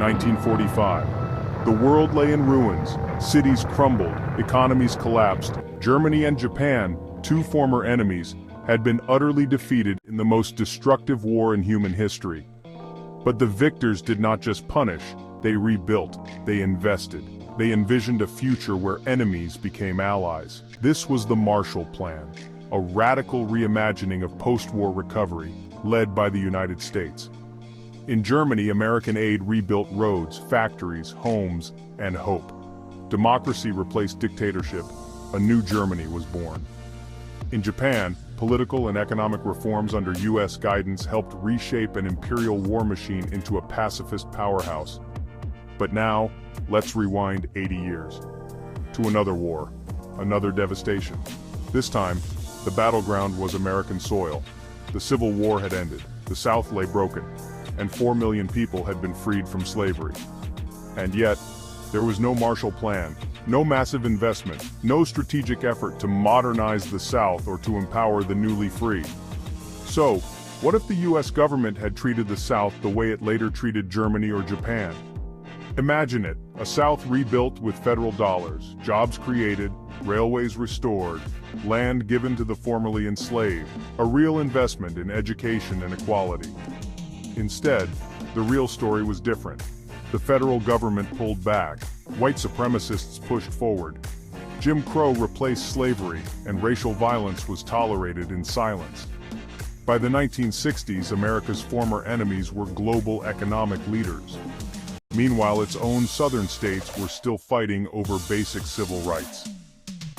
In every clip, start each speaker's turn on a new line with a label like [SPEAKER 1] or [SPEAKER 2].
[SPEAKER 1] 1945. The world lay in ruins, cities crumbled, economies collapsed. Germany and Japan, two former enemies, had been utterly defeated in the most destructive war in human history. But the victors did not just punish, they rebuilt, they invested. They envisioned a future where enemies became allies. This was the Marshall Plan, a radical reimagining of post-war recovery, led by the United States. In Germany, American aid rebuilt roads, factories, homes, and hope. Democracy replaced dictatorship. A new Germany was born. In Japan, political and economic reforms under U.S. guidance helped reshape an imperial war machine into a pacifist powerhouse. But now, let's rewind 80 years. To another war, another devastation. This time, the battleground was American soil. The Civil War had ended, the South lay broken, and 4 million people had been freed from slavery. And yet, there was no Marshall Plan, no massive investment, no strategic effort to modernize the South or to empower the newly free. So, what if the U.S. government had treated the South the way it later treated Germany or Japan? Imagine it, a South rebuilt with federal dollars, jobs created, railways restored, land given to the formerly enslaved, a real investment in education and equality. Instead, the real story was different. The federal government pulled back, white supremacists pushed forward. Jim Crow replaced slavery, and racial violence was tolerated in silence. By the 1960s, America's former enemies were global economic leaders. Meanwhile, its own southern states were still fighting over basic civil rights.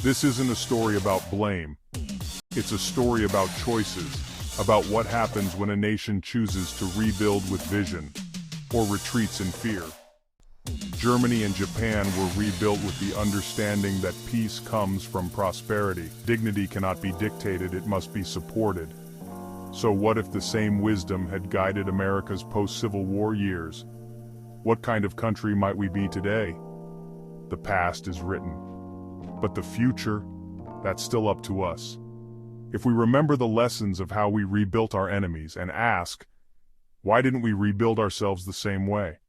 [SPEAKER 1] This isn't a story about blame. It's a story about choices, about what happens when a nation chooses to rebuild with vision, or retreats in fear. Germany and Japan were rebuilt with the understanding that peace comes from prosperity. Dignity cannot be dictated, it must be supported. So what if the same wisdom had guided America's post-Civil War years? What kind of country might we be today? The past is written. But the future, that's still up to us. If we remember the lessons of how we rebuilt our enemies and ask, why didn't we rebuild ourselves the same way?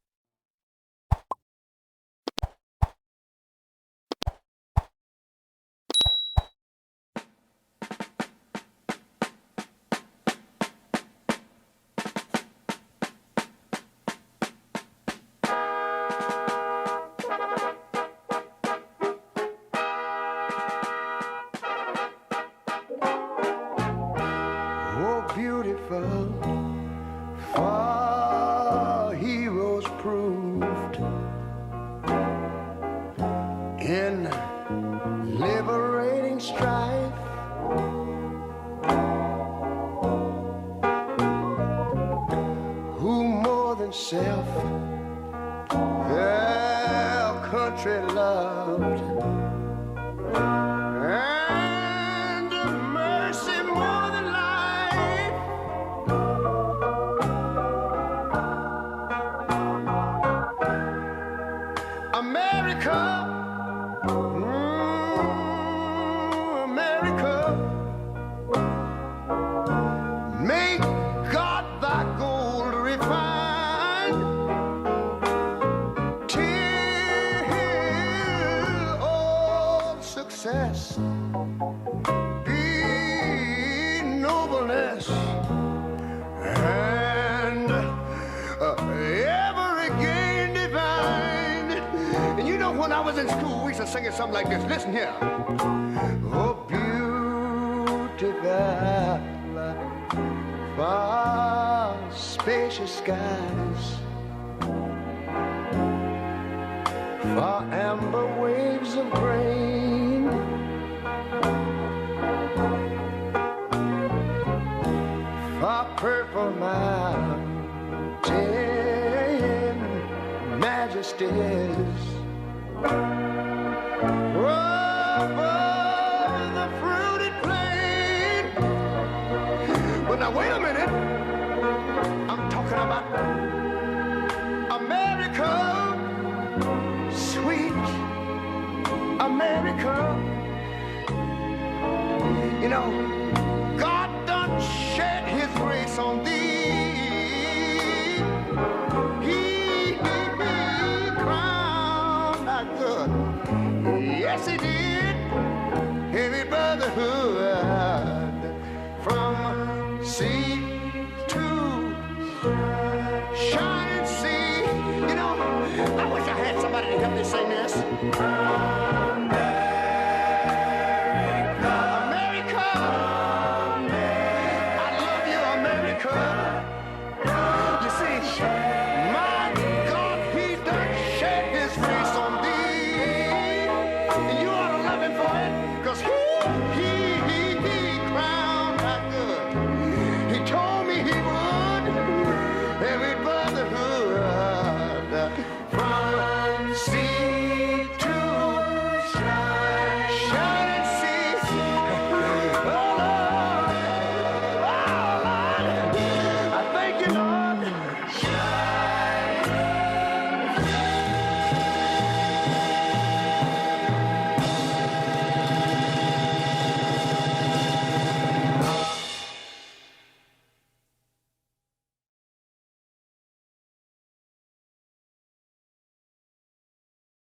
[SPEAKER 2] Beautiful, for heroes proved in liberating strife. Who more than self their country loved, and mercy more than life. America, America, make God thy gold refined, till all success be nobleness, and ever again divine. And you know, when I was in school, we used to sing it something like this. Listen here. Oh, beautiful, far spacious skies, far amber waves of grain, far purple mountain majesties, over the fruited plain. But now wait a minute, I'm talking about America, sweet America. You know, God done shed his grace on thee. He Yes, he did. Heavy brotherhood from sea to shining sea. You know, I wish I had somebody to help me sing this.